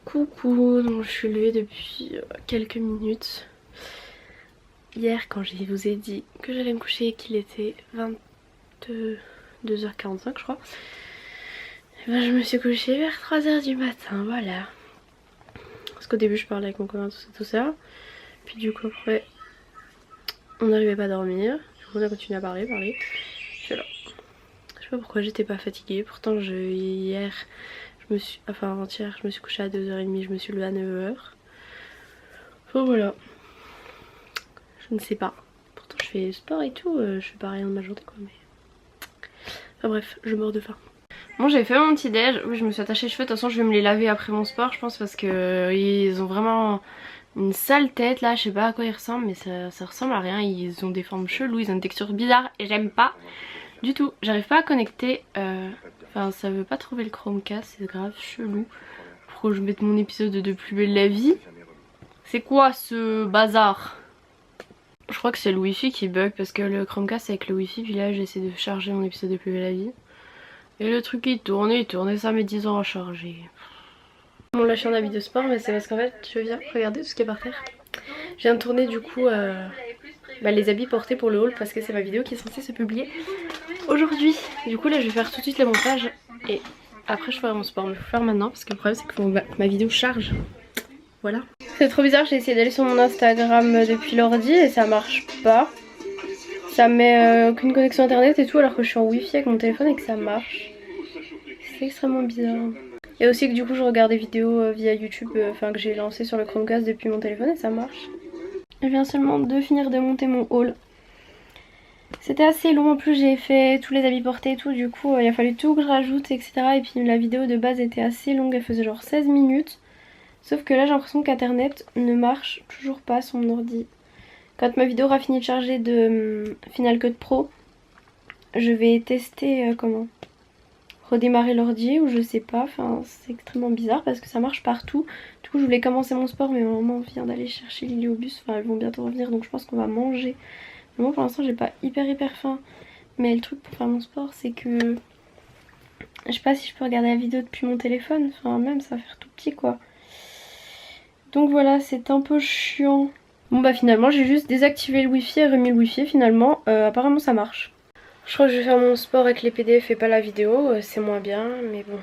Coucou, donc je suis levée depuis quelques minutes. Hier quand je vous ai dit que j'allais me coucher et qu'il était 22h45 je crois, et ben je me suis couchée vers 3h du matin, voilà. Parce qu'au début je parlais avec mon copain tout ça. Puis du coup après on n'arrivait pas à dormir. Du coup on a continué à parler. Puis là, je sais pas pourquoi j'étais pas fatiguée. Pourtant hier avant-hier je me suis couchée à 2h30, je me suis levée à 9h. Enfin voilà. Je ne sais pas. Pourtant je fais sport et tout, je fais pas rien de ma journée quoi, mais... Enfin bref, je meurs de faim. Bon, j'ai fait mon petit déj. Oui, je me suis attachée les cheveux. De toute façon je vais me les laver après mon sport je pense, parce que ils ont vraiment une sale tête là. Je sais pas à quoi ils ressemblent, mais ça ressemble à rien. Ils ont des formes cheloues, ils ont une texture bizarre et j'aime pas du tout. J'arrive pas à connecter, enfin ça veut pas trouver le Chromecast, c'est grave chelou. Pour que je mette mon épisode de Plus belle la vie. C'est quoi ce bazar? Je crois que c'est le wifi qui bug, parce que le Chromecast avec le wifi, puis là j'essaie de charger mon épisode de Plus belle la vie. Et le truc il tourne, ça met 10 ans à charger. Bon là je suis en habit de sport, mais c'est parce qu'en fait je viens regarder tout ce qui est par terre. Je viens de tourner du coup les habits portés pour le haul, parce que c'est ma vidéo qui est censée se publier aujourd'hui. Du coup là je vais faire tout de suite le montage et après je ferai mon sport. Mais il faut faire maintenant parce que le problème c'est que ma vidéo charge. Voilà. C'est trop bizarre, j'ai essayé d'aller sur mon Instagram depuis l'ordi et ça marche pas. Ça met aucune connexion internet et tout, alors que je suis en wifi avec mon téléphone et que ça marche. C'est extrêmement bizarre. Et aussi que du coup je regarde des vidéos via YouTube, enfin que j'ai lancé sur le Chromecast depuis mon téléphone et ça marche. Je viens seulement de finir de monter mon haul. C'était assez long, en plus j'ai fait tous les habits portés et tout, du coup il a fallu tout que je rajoute etc. Et puis la vidéo de base était assez longue, elle faisait genre 16 minutes. Sauf que là j'ai l'impression qu'Internet ne marche toujours pas sur mon ordi. Quand ma vidéo aura fini de charger de Final Cut Pro, je vais tester redémarrer l'ordi ou je sais pas, enfin c'est extrêmement bizarre parce que ça marche partout. Du coup je voulais commencer mon sport mais ma maman vient d'aller chercher Lily au bus, enfin elles vont bientôt revenir donc je pense qu'on va manger. Mais moi pour l'instant j'ai pas hyper faim. Mais le truc pour faire mon sport c'est que je sais pas si je peux regarder la vidéo depuis mon téléphone, enfin même ça va faire tout petit quoi. Donc voilà, c'est un peu chiant. Bon bah finalement j'ai juste désactivé le wifi et remis le wifi finalement, apparemment ça marche. Je crois que je vais faire mon sport avec les PDF et pas la vidéo, c'est moins bien mais bon.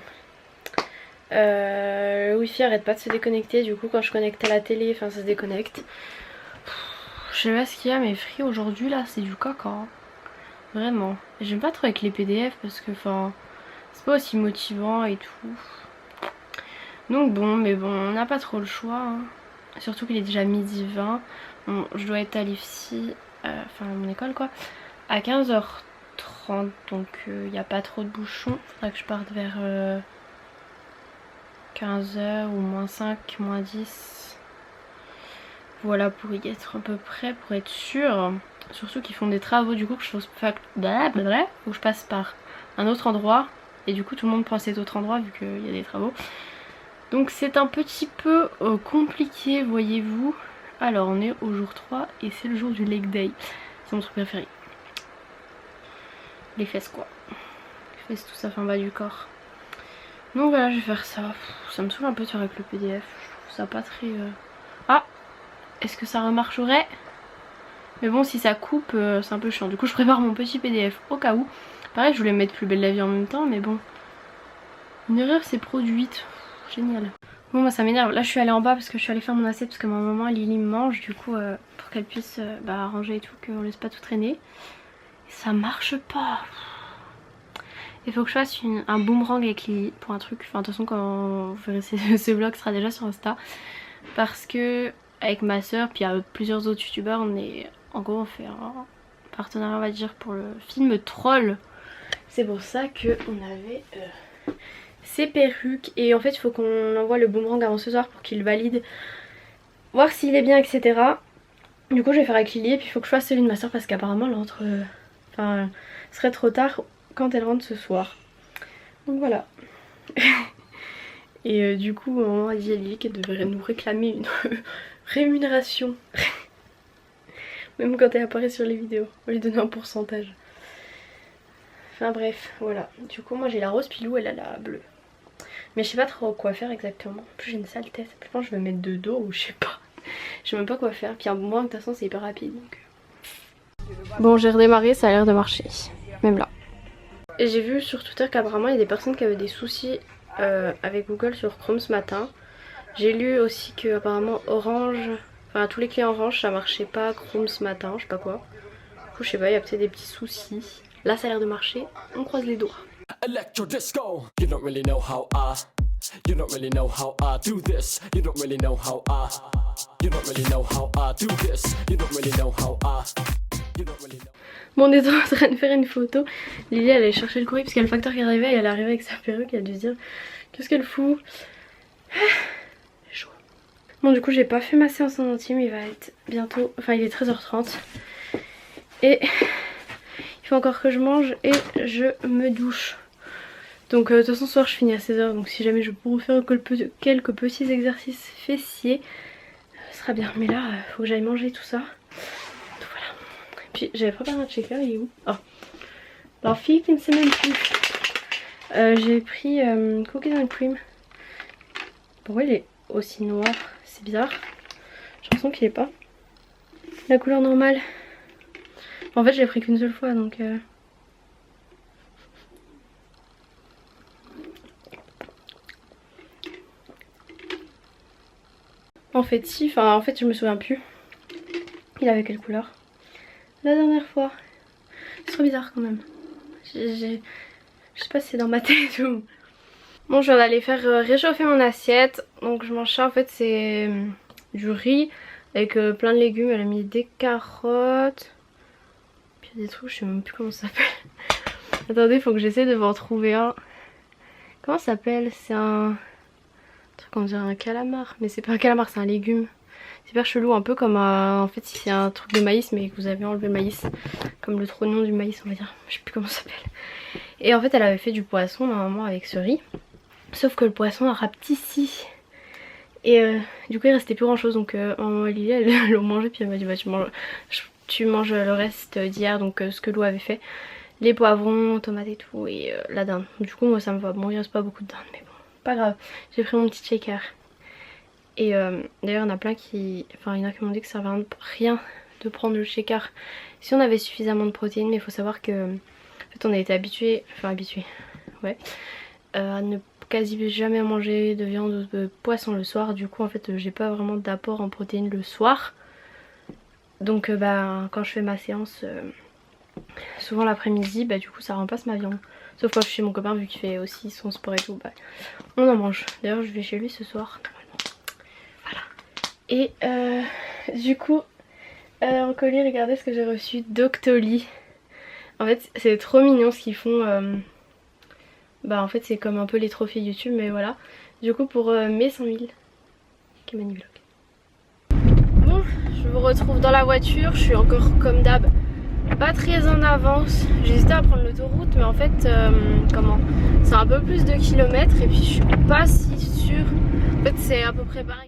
Le wifi arrête pas de se déconnecter, du coup quand je connecte à la télé, enfin ça se déconnecte. Je sais pas ce qu'il y a mais Free aujourd'hui là c'est du caca. Vraiment. J'aime pas trop avec les PDF parce que enfin c'est pas aussi motivant et tout. Donc bon, mais bon, on n'a pas trop le choix. Hein. Surtout qu'il est déjà 12h20. Bon, je dois être à l'IFSI, enfin à mon école quoi, à 15h30. Donc il n'y a pas trop de bouchons. Faudra que je parte vers 15h ou moins 5, moins 10. Voilà, pour y être à peu près, pour être sûr. Surtout qu'ils font des travaux, du coup que faut que je passe par un autre endroit. Et du coup tout le monde prend cet autre endroit vu qu'il y a des travaux. Donc c'est un petit peu compliqué, voyez-vous. Alors on est au jour 3 et c'est le jour du leg day. C'est mon truc préféré. Les fesses quoi. Les fesses, tout ça, enfin bas du corps. Donc voilà, je vais faire ça. Ça me saoule un peu de faire avec le PDF. Je trouve ça pas très... Ah, est-ce que ça remarcherait? Mais bon, si ça coupe, c'est un peu chiant. Du coup je prépare mon petit PDF au cas où. Pareil, je voulais mettre Plus belle la vie en même temps, mais bon. Une erreur s'est produite. Génial. Bon bah ça m'énerve, là je suis allée en bas parce que je suis allée faire mon assiette parce que ma maman Lily me mange, du coup pour qu'elle puisse ranger et tout, qu'on laisse pas tout traîner. Et ça marche pas. Il faut que je fasse un boomerang avec Lily pour un truc, enfin de toute façon quand vous verrez ce vlog sera déjà sur Insta. Parce que avec ma soeur puis plusieurs autres youtubeurs en gros on fait un partenariat on va dire pour le film Troll. C'est pour ça qu'on avait... ces perruques et en fait il faut qu'on envoie le boomerang avant ce soir pour qu'il valide, voir s'il est bien etc. Du coup je vais faire avec Lily et puis il faut que je fasse celui de ma soeur parce qu'apparemment elle rentre, enfin ce serait trop tard quand elle rentre ce soir. Donc voilà. Et du coup maman a dit à Lily qu'elle devrait nous réclamer une rémunération. Même quand elle apparaît sur les vidéos, on lui donne un pourcentage. Enfin bref, voilà. Du coup moi j'ai la rose pilou, elle a la bleue. Mais je sais pas trop quoi faire exactement. En plus j'ai une sale tête. Je pense que je vais me mettre de dos ou je sais pas. Je sais même pas quoi faire. Puis moi de toute façon c'est hyper rapide donc. Bon j'ai redémarré, ça a l'air de marcher. Même là. Et j'ai vu sur Twitter qu'apparemment il y a des personnes qui avaient des soucis avec Google sur Chrome ce matin. J'ai lu aussi que apparemment Orange, enfin tous les clients Orange ça marchait pas Chrome ce matin, je sais pas quoi. Du coup je sais pas, il y a peut-être des petits soucis. Là ça a l'air de marcher, on croise les doigts. Electro disco. You don't really know how you don't really know how I do this. You don't really know how you don't really know how I do this. You don't really know how you don't really know. Bon, on est en train de faire une photo. Lily elle allait chercher le courrier parce qu'il y a le facteur qui arrivait et elle arrivait avec sa perruque. Elle a dû se dire qu'est-ce qu'elle fout. Chaud. Bon du coup j'ai pas fait ma séance en entier mais il va être bientôt, enfin il est 13h30 et il faut encore que je mange et je me douche. Donc de toute façon ce soir je finis à 16h donc si jamais je pourrais faire quelques petits exercices fessiers ce sera bien. Mais là faut que j'aille manger tout ça. Donc voilà. Et puis j'avais préparé un shaker, il est où? Oh, la fille qui ne sait même plus. J'ai pris Cookies and Cream. Pourquoi il est aussi noir? C'est bizarre. J'ai l'impression qu'il est pas la couleur normale. En fait je l'ai pris qu'une seule fois donc en fait si, enfin en fait je me souviens plus. Il avait quelle couleur la dernière fois? C'est trop bizarre quand même. Je sais pas si c'est dans ma tête ou... Bon je viens d'aller faire réchauffer mon assiette. Donc je mange ça, en fait c'est du riz avec plein de légumes. Elle a mis des carottes. Puis il y a des trucs, je sais même plus comment ça s'appelle. Attendez, faut que j'essaie de vous en trouver un. Comment ça s'appelle? C'est un truc, on dirait un calamar. Mais c'est pas un calamar, c'est un légume. C'est hyper chelou, un peu comme en fait si c'est un truc de maïs mais que vous avez enlevé le maïs. Comme le trognon du maïs on va dire. Je sais plus comment ça s'appelle. Et en fait elle avait fait du poisson normalement avec ce riz. Sauf que le poisson a rapetissi. Et du coup il restait plus grand chose. Donc Lily elle l'a mangé puis elle m'a dit bah tu manges le reste d'hier. Donc ce que Lou avait fait. Les poivrons, tomates et tout. Et la dinde. Du coup moi ça me va. Bon il reste pas beaucoup de dinde mais bon. Pas grave. J'ai pris mon petit shaker. Et d'ailleurs il y en a plein qui... Enfin il y en a qui m'ont dit que ça servait à rien de prendre le shaker si on avait suffisamment de protéines. Mais il faut savoir que en fait on a été habitué, ouais, à ne quasi jamais manger de viande ou de poisson le soir. Du coup en fait j'ai pas vraiment d'apport en protéines le soir. Donc bah quand je fais ma séance souvent l'après-midi, bah du coup ça remplace ma viande. Sauf quand je suis chez mon copain vu qu'il fait aussi son sport et tout, bah on en mange. D'ailleurs je vais chez lui ce soir. Et du coup en colis regardez ce que j'ai reçu d'Octoly. En fait c'est trop mignon ce qu'ils font. Bah en fait c'est comme un peu les trophées YouTube mais voilà. Du coup pour mes 100 000 Kimani Vlog. Bon je vous retrouve dans la voiture. Je suis encore comme d'hab pas très en avance. J'hésitais à prendre l'autoroute mais en fait comment, c'est un peu plus de kilomètres et puis je suis pas si sûre. En fait c'est à peu près pareil.